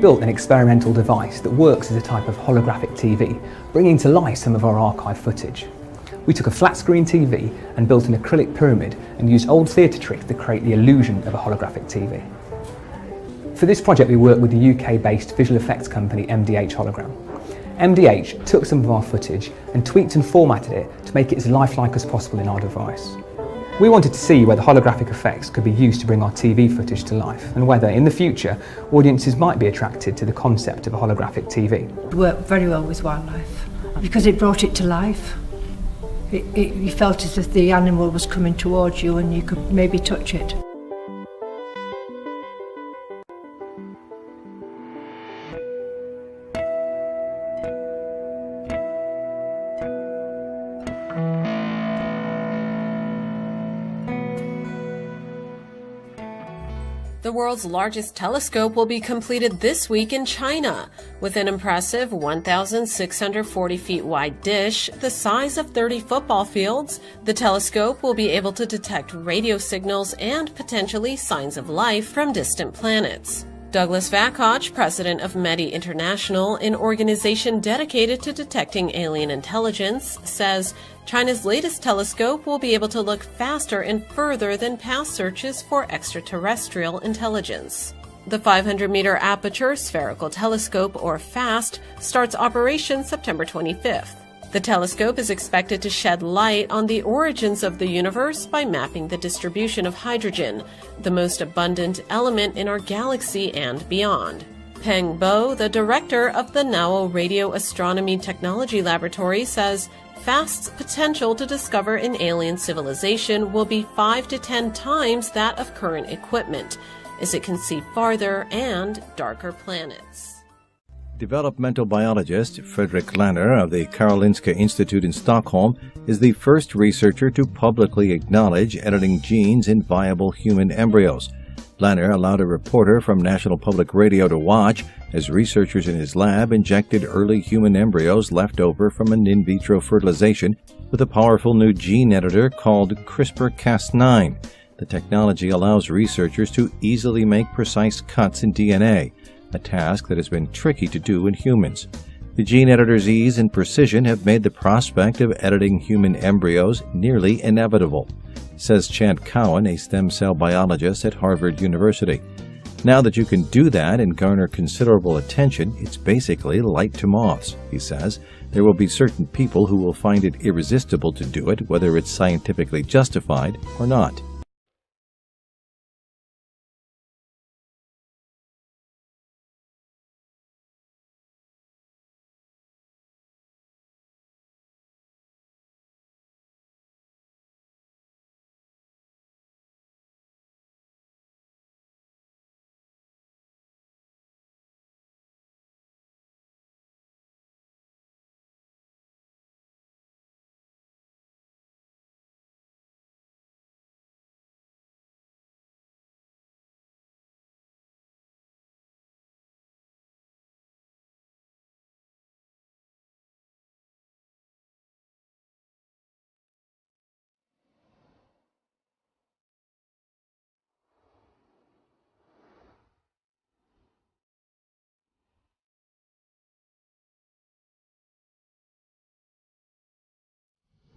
built an experimental device that works as a type of holographic TV, bringing to life some of our archive footage. We took a flat screen TV and built an acrylic pyramid and used old theatre tricks to create the illusion of a holographic TV. For this project we worked with the UK-based visual effects company MDH Hologram. MDH took some of our footage and tweaked and formatted it to make it as lifelike as possible in our device. We wanted to see whether holographic effects could be used to bring our TV footage to life, and whether, in the future, audiences might be attracted to the concept of a holographic TV. It worked very well with wildlife, because it brought it to life. You felt as if the animal was coming towards you and you could maybe touch it. The world's largest telescope will be completed this week in China. With an impressive 1,640 feet wide dish, the size of 30 football fields, the telescope will be able to detect radio signals and potentially signs of life from distant planets. Douglas Vakoch, president of METI International, an organization dedicated to detecting alien intelligence, says China's latest telescope will be able to look faster and further than past searches for extraterrestrial intelligence. The 500-meter aperture spherical telescope, or FAST, starts operation September 25th. The telescope is expected to shed light on the origins of the universe by mapping the distribution of hydrogen, the most abundant element in our galaxy and beyond. Peng Bo, the director of the NAO Radio Astronomy Technology Laboratory, says FAST's potential to discover an alien civilization will be 5 to 10 times that of current equipment, as it can see farther and darker planets. Developmental biologist Fredrik Lanner of the Karolinska Institute in Stockholm is the first researcher to publicly acknowledge editing genes in viable human embryos. Lanner allowed a reporter from National Public Radio to watch as researchers in his lab injected early human embryos left over from an in vitro fertilization with a powerful new gene editor called CRISPR-Cas9. The technology allows researchers to easily make precise cuts in DNA, a task that has been tricky to do in humans. The gene editor's ease and precision have made the prospect of editing human embryos nearly inevitable, says Chant Cowan, a stem cell biologist at Harvard University. Now that you can do that and garner considerable attention, it's basically light to moths, he says. There will be certain people who will find it irresistible to do it, whether it's scientifically justified or not.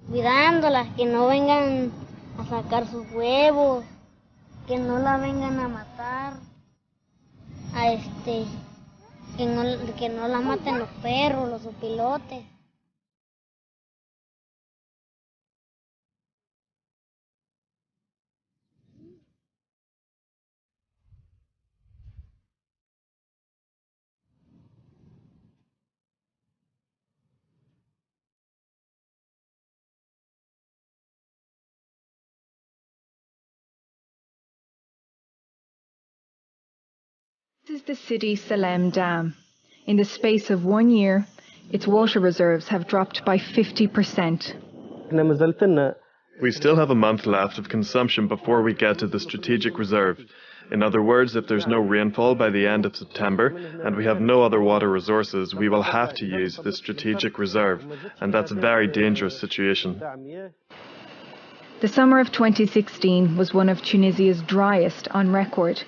Cuidándolas, que no vengan a sacar sus huevos, que no la vengan a matar, que no la maten los perros, los opilotes. This is the city Salem Dam. In the space of 1 year, its water reserves have dropped by 50%. We still have a month left of consumption before we get to the strategic reserve. In other words, if there's no rainfall by the end of September and we have no other water resources, we will have to use the strategic reserve, and that's a very dangerous situation. The summer of 2016 was one of Tunisia's driest on record.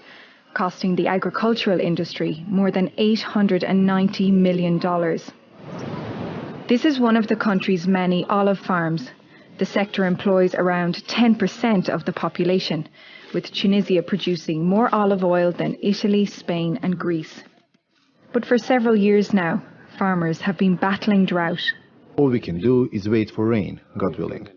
costing the agricultural industry more than $890 million. This is one of the country's many olive farms. The sector employs around 10% of the population, with Tunisia producing more olive oil than Italy, Spain and Greece. But for several years now, farmers have been battling drought. All we can do is wait for rain, God willing.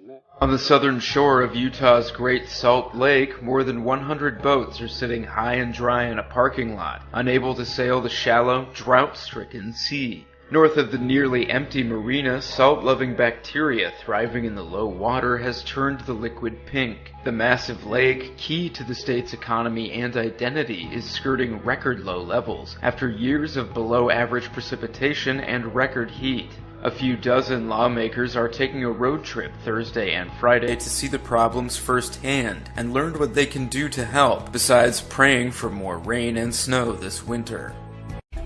On the southern shore of Utah's Great Salt Lake, more than 100 boats are sitting high and dry in a parking lot, unable to sail the shallow, drought-stricken sea. North of the nearly empty marina, salt-loving bacteria thriving in the low water has turned the liquid pink. The massive lake, key to the state's economy and identity, is skirting record-low levels after years of below-average precipitation and record heat. A few dozen lawmakers are taking a road trip Thursday and Friday to see the problems firsthand and learn what they can do to help, besides praying for more rain and snow this winter.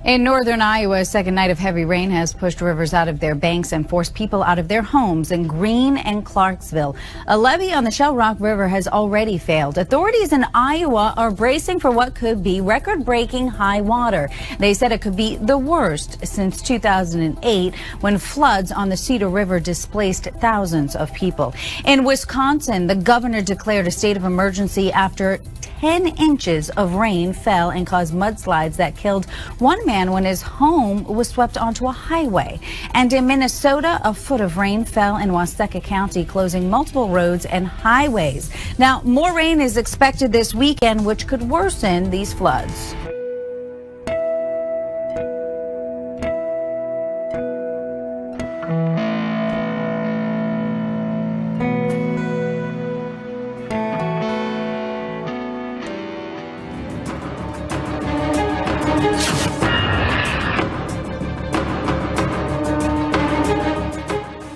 In northern Iowa, a second night of heavy rain has pushed rivers out of their banks and forced people out of their homes in Greene and Clarksville. A levee on the Shell Rock River has already failed. Authorities in Iowa are bracing for what could be record-breaking high water. They said it could be the worst since 2008, when floods on the Cedar River displaced thousands of people. In Wisconsin, the governor declared a state of emergency after 10 inches of rain fell and caused mudslides that killed one man when his home was swept onto a highway. And in Minnesota, a foot of rain fell in Wasaka County, closing multiple roads and highways. Now, more rain is expected this weekend, which could worsen these floods.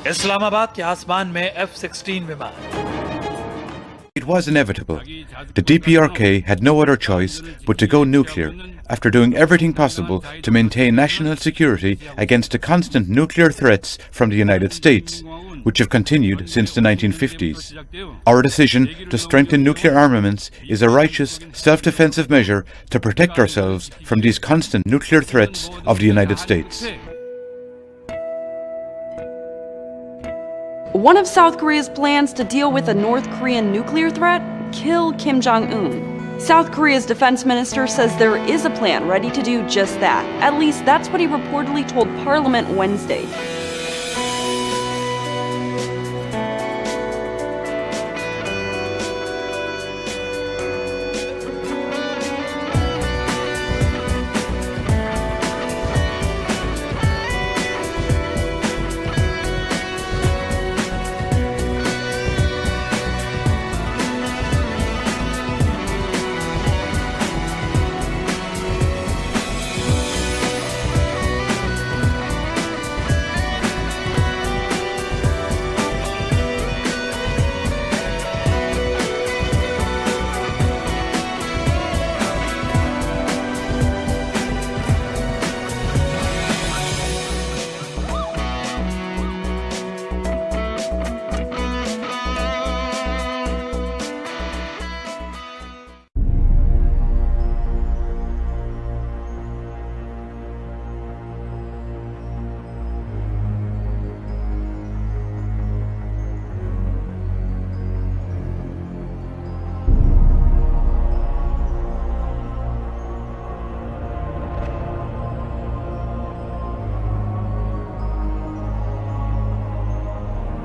Islamabad के आसमान में F-16 विमान. It was inevitable. The DPRK had no other choice but to go nuclear, after doing everything possible to maintain national security against the constant nuclear threats from the United States, which have continued since the 1950s. Our decision to strengthen nuclear armaments is a righteous, self-defensive measure to protect ourselves from these constant nuclear threats of the United States. One of South Korea's plans to deal with a North Korean nuclear threat? Kill Kim Jong-un. South Korea's defense minister says there is a plan ready to do just that. At least that's what he reportedly told Parliament Wednesday.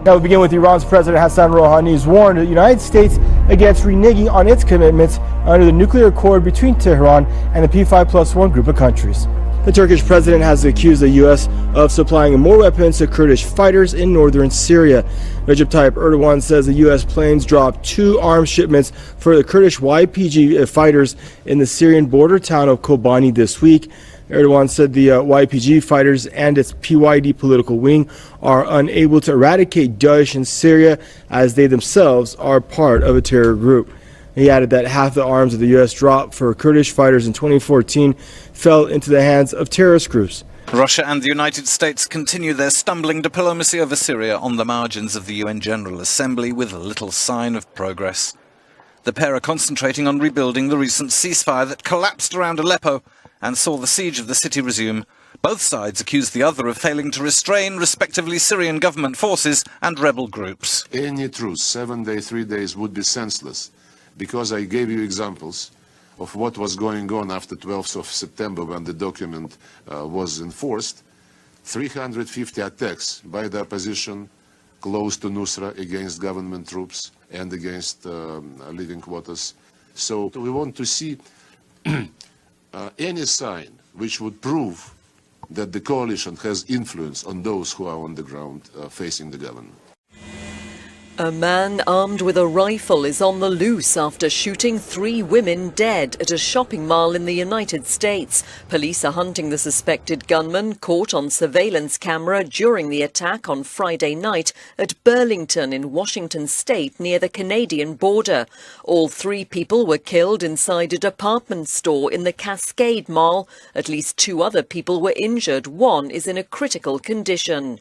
Now we begin with Iran's President Hassan Rouhani, who's warned the United States against reneging on its commitments under the nuclear accord between Tehran and the P5+1 group of countries. The Turkish president has accused the U.S. of supplying more weapons to Kurdish fighters in northern Syria. Recep Tayyip Erdogan says the U.S. planes dropped 2 arms shipments for the Kurdish YPG fighters in the Syrian border town of Kobani this week. Erdogan said the YPG fighters and its PYD political wing are unable to eradicate Daesh in Syria, as they themselves are part of a terror group. He added that half the arms of the U.S. dropped for Kurdish fighters in 2014 fell into the hands of terrorist groups. Russia and the United States continue their stumbling diplomacy over Syria on the margins of the UN General Assembly with little sign of progress. The pair are concentrating on rebuilding the recent ceasefire that collapsed around Aleppo and saw the siege of the city resume. Both sides accuse the other of failing to restrain, respectively, Syrian government forces and rebel groups. Any truce, 7 days, 3 days, would be senseless, because I gave you examples of what was going on after 12th of September when the document was enforced. 350 attacks by the opposition close to Nusra against government troops and against living quarters. So we want to see any sign which would prove that the coalition has influence on those who are on the ground facing the government. A man armed with a rifle is on the loose after shooting 3 women dead at a shopping mall in the United States. Police are hunting the suspected gunman caught on surveillance camera during the attack on Friday night at Burlington in Washington state near the Canadian border. All 3 people were killed inside a department store in the Cascade Mall. At least 2 other people were injured. 1 is in a critical condition.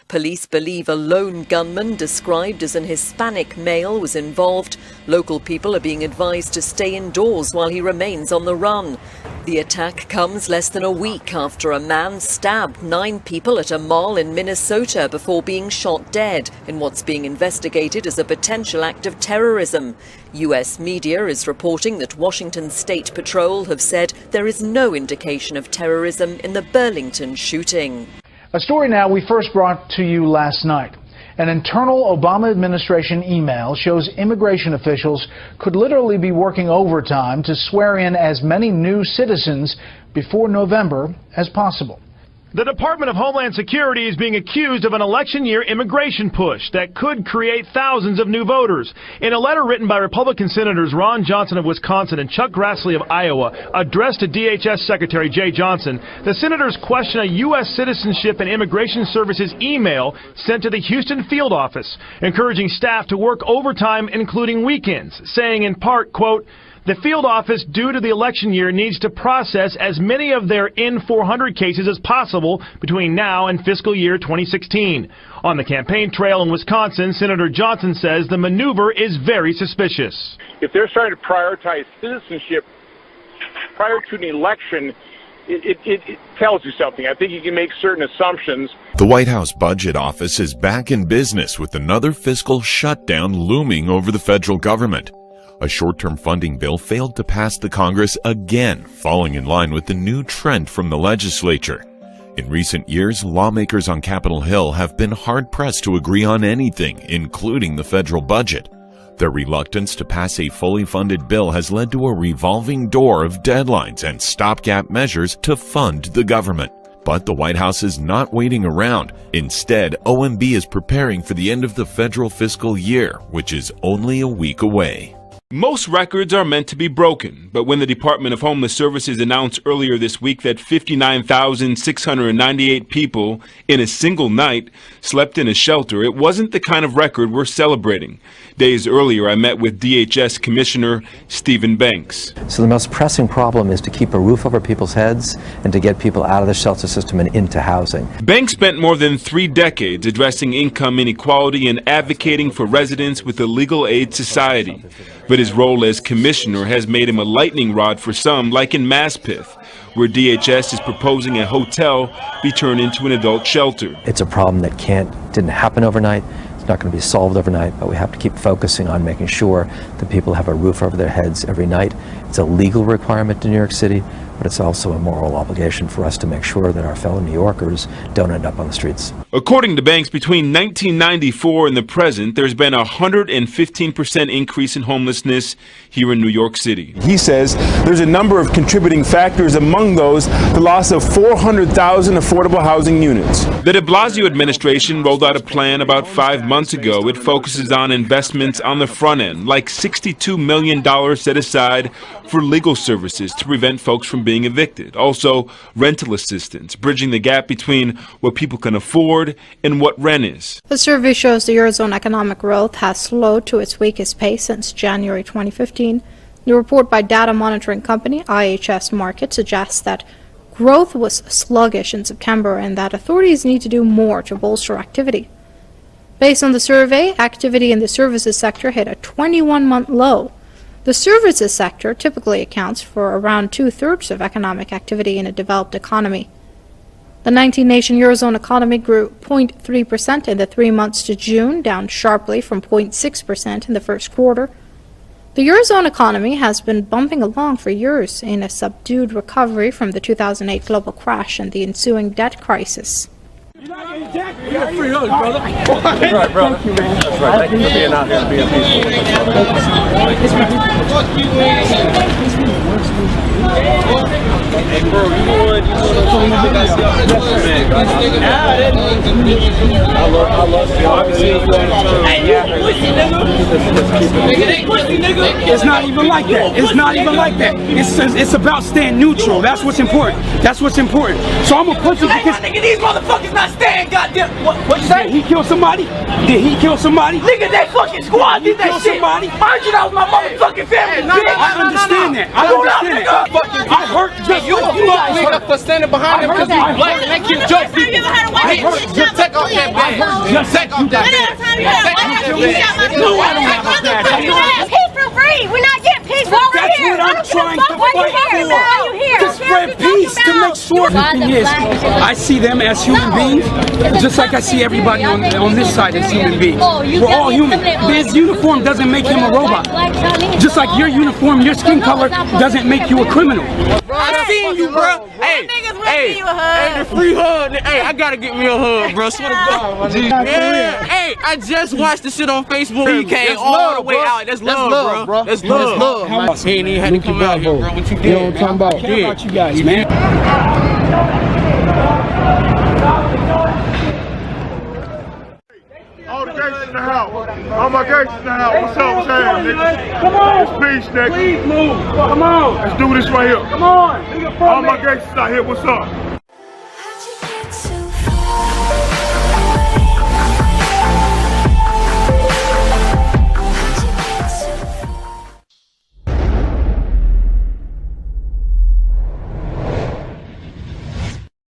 Police believe a lone gunman described as an Hispanic male was involved. Local people are being advised to stay indoors while he remains on the run. The attack comes less than a week after a man stabbed 9 people at a mall in Minnesota before being shot dead in what's being investigated as a potential act of terrorism. U.S. media is reporting that Washington State Patrol have said there is no indication of terrorism in the Burlington shooting. A story now we first brought to you last night. An internal Obama administration email shows immigration officials could literally be working overtime to swear in as many new citizens before November as possible. The Department of Homeland Security is being accused of an election year immigration push that could create thousands of new voters. In a letter written by Republican Senators Ron Johnson of Wisconsin and Chuck Grassley of Iowa, addressed to DHS Secretary Jay Johnson, the senators question a U.S. Citizenship and Immigration Services email sent to the Houston field office, encouraging staff to work overtime, including weekends, saying in part, quote, "The field office, due to the election year, needs to process as many of their N-400 cases as possible between now and fiscal year 2016. On the campaign trail in Wisconsin, Senator Johnson says the maneuver is very suspicious. If they're starting to prioritize citizenship prior to an election, it tells you something. I think you can make certain assumptions. The White House Budget Office is back in business with another fiscal shutdown looming over the federal government. A short-term funding bill failed to pass the Congress again, falling in line with the new trend from the legislature. In recent years, lawmakers on Capitol Hill have been hard-pressed to agree on anything, including the federal budget. Their reluctance to pass a fully funded bill has led to a revolving door of deadlines and stopgap measures to fund the government. But the White House is not waiting around. Instead, OMB is preparing for the end of the federal fiscal year, which is only a week away. Most records are meant to be broken, but when the Department of Homeless Services announced earlier this week that 59,698 people in a single night slept in a shelter, it wasn't the kind of record we're celebrating. Days earlier, I met with DHS Commissioner Stephen Banks. So the most pressing problem is to keep a roof over people's heads and to get people out of the shelter system and into housing. Banks spent more than 3 decades addressing income inequality and advocating for residents with a legal aid society. But his role as commissioner has made him a lightning rod for some, like in Maspeth, where DHS is proposing a hotel be turned into an adult shelter. It's a problem that didn't happen overnight. It's not going to be solved overnight, but we have to keep focusing on making sure that people have a roof over their heads every night. It's a legal requirement in New York City, but it's also a moral obligation for us to make sure that our fellow New Yorkers don't end up on the streets. According to Banks, between 1994 and the present, there's been a 115% increase in homelessness here in New York City. He says there's a number of contributing factors, among those the loss of 400,000 affordable housing units. The de Blasio administration rolled out a plan about 5 months ago. It focuses on investments on the front end, like $62 million set aside for legal services to prevent folks from being evicted. Also, rental assistance, bridging the gap between what people can afford and what rent is. The survey shows the Eurozone economic growth has slowed to its weakest pace since January 2015. The report by data monitoring company IHS Markit suggests that growth was sluggish in September and that authorities need to do more to bolster activity. Based on the survey, activity in the services sector hit a 21-month low. The services sector typically accounts for around 2/3 of economic activity in a developed economy. The 19-nation Eurozone economy grew 0.3% in the 3 months to June, down sharply from 0.6% in the first quarter. The Eurozone economy has been bumping along for years in a subdued recovery from the 2008 global crash and the ensuing debt crisis. You're free hood, brother. That's right, brother. Thank you, man. That's right. Thank you for being out here and being peaceful. Hey, bro, you the one I love you. I've been seeing you all the time. Hey, you pussy, nigga. It's not even like that. It's not even like that. It's about staying neutral. That's what's important. That's what's important. So I'm gonna put you because nigga, these motherfuckers not staying. Goddamn. What you say? Did he kill somebody? Did he kill somebody? Nigga, that fucking squad did that shit. Somebody? Mind you, that was my motherfucking family. I understand that. I understand that. I hurt just you like a fuck nigga for standing behind him because he's black and they kill joke people. Just take off that bag. Just take off that bag. No, I don't have a bag. Peace for free. We're not getting peace over That's here. what I'm trying to fight for. To spread peace, to make sure. The thing is, I see them as human beings, just like I see everybody on this side as human beings. We're all human. His uniform doesn't make him a robot. Just like your uniform, your skin color doesn't make you a criminal. I seen you, bro. Hey, the free hug. Hey, I gotta get me a hug, bro. Swear to God. Yeah. Hey, I just watched the shit on Facebook. He came all the way out. That's love, bro. That's love. He ain't even had to come out here, bro. What you did? You know what I'm talking about? I care about you guys, man. All the gangsters in the house. All my gangsters in the house. What's up? What's happening, nigga? Come on. It's peace, nigga. Please move. Come on. Let's do this right here. Come on. All my gangsters out here. What's up?